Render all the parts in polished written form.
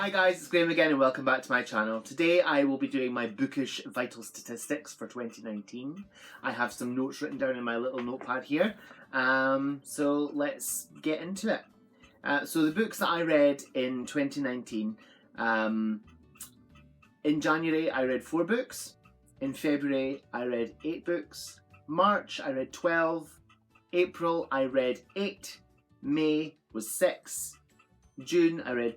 Hi guys, it's Graham again and welcome back to my channel. Today I will be doing my Bookish vital statistics for 2019. I have some notes written down in my little notepad here, so let's get into it. So the books that I read in 2019, in January I read 4 books, in February I read 8 books, March I read 12, April I read 8, May was 6, June I read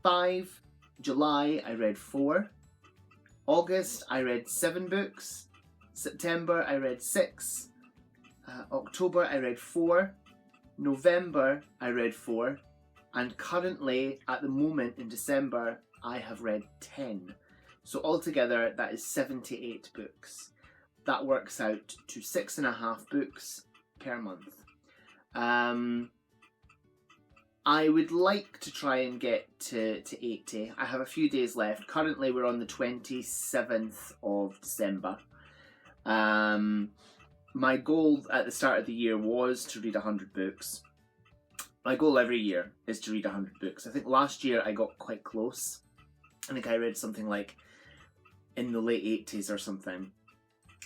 5, July I read 4, August I read 7 books, September I read 6, October I read 4, November I read 4, and currently at the moment in December I have read 10. So altogether that is 78 books. That works out to 6.5 books per month. I would like to try and get to 80. I have a few days left. Currently we're on the 27th of December. My goal at the start of the year was to read 100 books. My goal every year is to read 100 books. I think last year I got quite close. I think I read something like in the late 80s or something.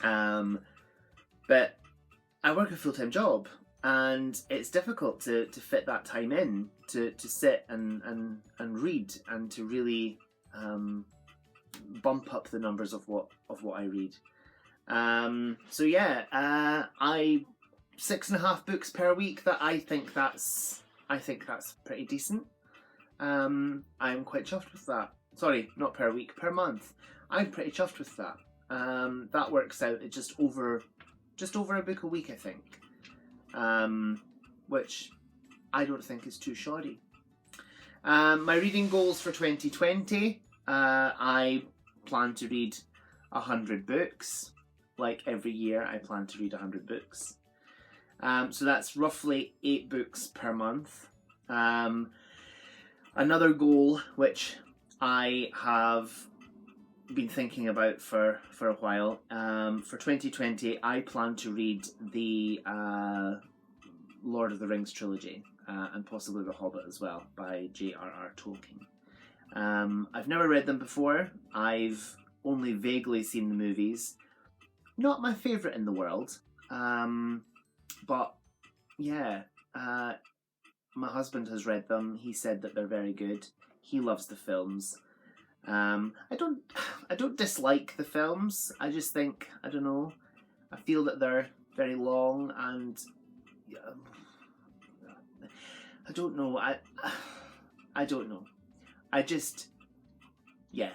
But I work a full-time job, and it's difficult to fit that time in to sit and read and to really bump up the numbers of what I read. So yeah, 6.5 books per week. That I think that's pretty decent. I'm quite chuffed with that. Sorry, not per week, per month. I'm pretty chuffed with that. That works out at just over a book a week, I think. Which I don't think is too shoddy. My reading goals for 2020, I plan to read 100 books. Like every year I plan to read 100 books. So that's roughly 8 books per month. Another goal which I have been thinking about for a while, for 2020 I plan to read the Lord of the Rings trilogy, and possibly The Hobbit as well, by J.R.R. Tolkien. I've never read them before. I've only vaguely seen the movies. Not my favourite in the world, but yeah, my husband has read them. He said that they're very good. He loves the films. I don't dislike the films. I just think, I don't know, I feel that they're very long and I don't know. I don't know. I just, yeah,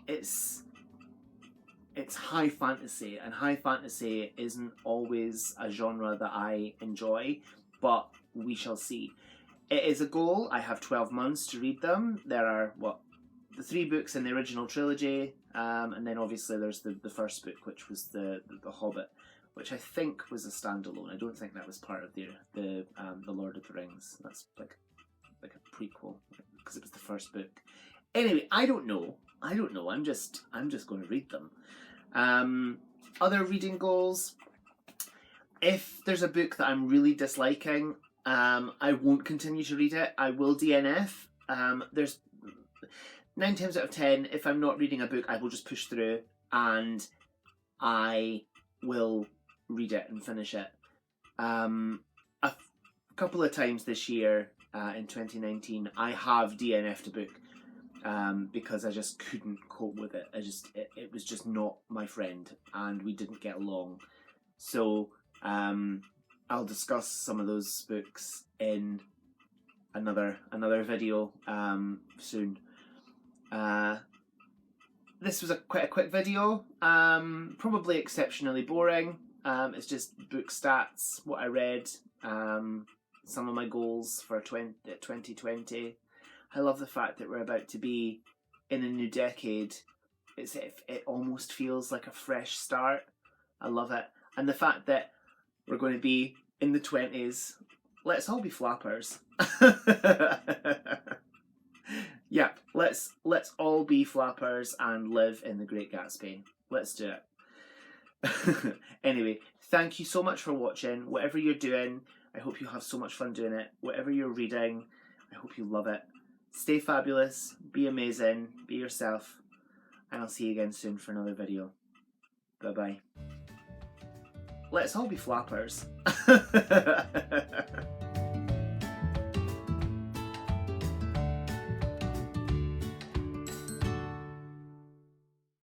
it's high fantasy, and high fantasy isn't always a genre that I enjoy, but we shall see. It is a goal. I have 12 months to read them. There are, the 3 books in the original trilogy, and then obviously there's the first book, which was the Hobbit, which I think was a standalone. I don't think that was part of the Lord of the Rings. That's like a prequel, because it was the first book. Anyway, I don't know. I'm just going to read them. Other reading goals. If there's a book that I'm really disliking, I won't continue to read it. I will DNF. There's 9 times out of 10, if I'm not reading a book, I will just push through and I will read it and finish it. A couple of times this year, in 2019, I have DNF'd a book because I just couldn't cope with it. It was just not my friend, and we didn't get along. So I'll discuss some of those books in another video soon. This was quite a quick video, probably exceptionally boring. It's just book stats, what I read, some of my goals for 2020. I love the fact that we're about to be in a new decade. It almost feels like a fresh start. I love it. And the fact that we're going to be in the 20s. Let's all be flappers. Yep, let's all be flappers and live in the Great Gatsby. Let's do it. Anyway, thank you so much for watching. Whatever you're doing, I hope you have so much fun doing it. Whatever you're reading, I hope you love it. stay fabulous, be amazing, be yourself, and I'll see you again soon for another video. Bye bye. Let's all be flappers.